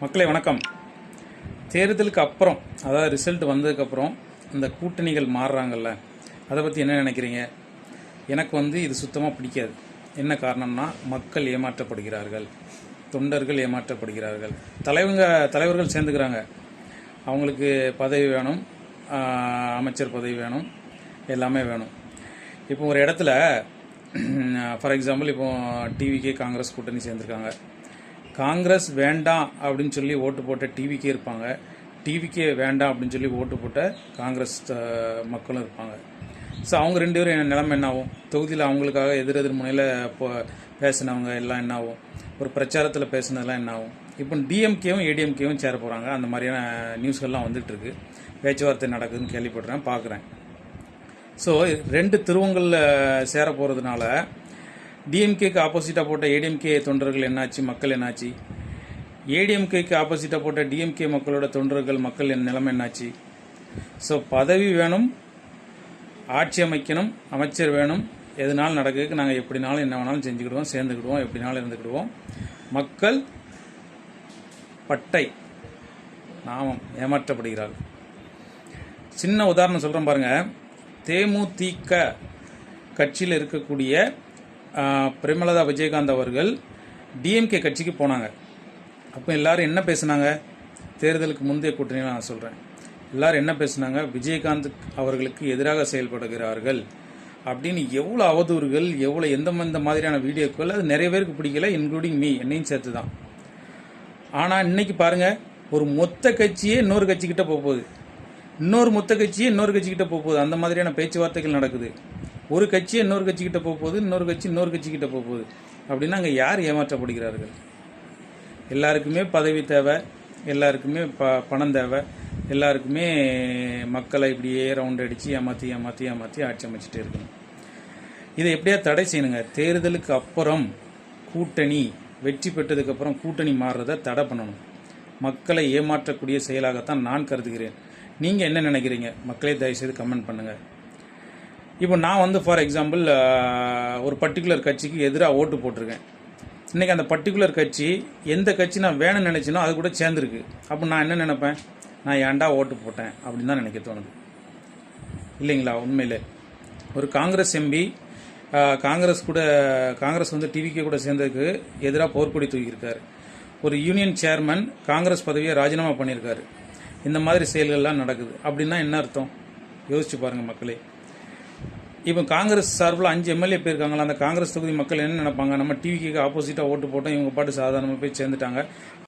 மக்களே வணக்கம். தேர்தலுக்கு அப்புறம், அதாவது ரிசல்ட் வந்ததுக்கப்புறம் இந்த கூட்டணிகள் மாறுறாங்கல்ல, அதை பற்றி என்ன நினைக்கிறீங்க? எனக்கு இது சுத்தமாக பிடிக்காது. என்ன காரணம்னா, மக்கள் ஏமாற்றப்படுகிறார்கள், தொண்டர்கள் ஏமாற்றப்படுகிறார்கள், தலைவர்கள் சேர்ந்துக்கிறாங்க. அவங்களுக்கு பதவி வேணும், அமைச்சர் பதவி வேணும், எல்லாமே வேணும். இப்போ ஒரு இடத்துல ஃபார் எக்ஸாம்பிள், இப்போ டிவிக்கே காங்கிரஸ் கூட்டணி சேர்ந்துருக்காங்க. காங்கிரஸ் வேண்டாம் அப்படின்னு சொல்லி ஓட்டு போட்ட டிவிக்கே இருப்பாங்க, டிவிக்கே வேண்டாம் அப்படின்னு சொல்லி ஓட்டு போட்ட காங்கிரஸ் மக்களும் இருப்பாங்க. ஸோ அவங்க ரெண்டு பேரும் நிலைமை என்ன ஆகும்? தொகுதியில் அவங்களுக்காக எதிர் முனையில் பேசினவங்க எல்லாம் என்ன ஆகும்? ஒரு பிரச்சாரத்தில் பேசினதெல்லாம் என்ன ஆகும்? இப்போ டிஎம்கேவும் ஏடிஎம்கேவும் சேர போகிறாங்க. அந்த மாதிரியான நியூஸ்கள்லாம் வந்துட்டுருக்கு. பேச்சுவார்த்தை நடக்குதுன்னு கேள்விப்படுறேன், பார்க்குறேன். ஸோ ரெண்டு திருவங்களில் சேர போகிறதுனால டிஎம்கேக்கு ஆப்போசிட்டாக போட்ட ஏடிஎம்கே தொண்டர்கள் என்னாச்சு, மக்கள் என்னாச்சு? ஏடிஎம்கேக்கு ஆப்போசிட்டாக போட்ட டிஎம்கே மக்களோட தொண்டர்கள், மக்கள் நிலைமை என்னாச்சு? ஸோ பதவி வேணும், ஆட்சி அமைக்கணும், அமைச்சர் வேணும், எதுனாலும் நடக்கிறதுக்கு நாங்கள் எப்படினாலும் என்ன வேணாலும் செஞ்சுக்கிடுவோம், சேர்ந்துக்கிடுவோம், எப்படினாலும் இருந்துக்கிடுவோம். மக்கள் பட்டை நாமம் ஏமாற்றப்படுகிறார்கள். சின்ன உதாரணம் சொல்கிறேன் பாருங்கள். தேமுதிக கட்சியில் இருக்கக்கூடிய பிரேமலதா விஜயகாந்த் அவர்கள் டிஎம்கே கட்சிக்கு போனாங்க. அப்போ எல்லாரும் என்ன பேசுனாங்க? தேர்தலுக்கு முந்தைய கூட்டணியில் நான் சொல்கிறேன், எல்லாரும் என்ன பேசுனாங்க? விஜயகாந்த் அவர்களுக்கு எதிராக செயல்படுகிறார்கள் அப்படின்னு எவ்வளோ அவதூறுகள், எவ்வளோ எந்த மாதிரியான வீடியோக்கள், அது நிறைய பேருக்கு பிடிக்கல, இன்க்ளூடிங் மீ, என்னையும் சேர்த்து தான். ஆனால் இன்னைக்கு பாருங்கள், ஒரு மொத்த கட்சியே இன்னொரு கட்சிக்கிட்ட போகுது, இன்னொரு மொத்த கட்சியே இன்னொரு கட்சிக்கிட்ட போகுது. அந்த மாதிரியான பேச்சுவார்த்தைகள் நடக்குது. ஒரு கட்சியை இன்னொரு கட்சிக்கிட்ட போகுது, இன்னொரு கட்சி இன்னொரு கட்சிக்கிட்ட போகுது. அப்படின்னா அங்கே யார் ஏமாற்றப்படுகிறார்கள்? எல்லாருக்குமே பதவி தேவை, எல்லாருக்குமே பணம் தேவை, எல்லாருக்குமே மக்களை இப்படியே ரவுண்ட் அடித்து ஏமாற்றி ஏமாற்றி ஏமாற்றி ஆட்சி அமைச்சிட்டே இருக்கணும். இதை எப்படியா தடை செய்யணுங்க. தேர்தலுக்கு அப்புறம் கூட்டணி வெற்றி பெற்றதுக்கப்புறம் கூட்டணி மாறுறதை தடை பண்ணணும். மக்களை ஏமாற்றக்கூடிய செயலாகத்தான் நான் கருதுகிறேன். நீங்கள் என்ன நினைக்கிறீங்க? மக்களே தயவுசெய்து கமெண்ட் பண்ணுங்கள். இப்போ நான் ஃபார் எக்ஸாம்பிள் ஒரு பர்டிகுலர் கட்சிக்கு எதிராக ஓட்டு போட்டிருக்கேன். இன்றைக்கி அந்த பர்டிகுலர் கட்சி எந்த கட்சி நான் வேணும்னு நினச்சினோ அது கூட சேர்ந்துருக்கு. அப்போ நான் என்ன நினைப்பேன்? நான் ஏன்டா ஓட்டு போட்டேன் அப்படின்னு தான் நினைக்க தோணுது, இல்லைங்களா? உண்மையிலே ஒரு காங்கிரஸ் எம்பி காங்கிரஸ் டிவிக்கே கூட சேர்ந்ததுக்கு எதிராக போர்க்கொடி தூக்கியிருக்காரு. ஒரு யூனியன் சேர்மன் காங்கிரஸ் பதவியை ராஜினாமா பண்ணியிருக்காரு. இந்த மாதிரி செயல்கள்லாம் நடக்குது. அப்படின்னா என்ன அர்த்தம்? யோசிச்சு பாருங்கள் மக்களே. இப்போ காங்கிரஸ் சார்பில் 5 எம்எல்ஏ போயிருக்காங்களா? அந்த காங்கிரஸ் தொகுதி மக்கள் என்ன நினைப்பாங்க? நம்ம டிவிக்கு ஆப்போசிட்டாக ஓட்டு போட்டோம், இவங்க பாட்டு சாதாரணமாக போய் சேர்ந்துட்டாங்க.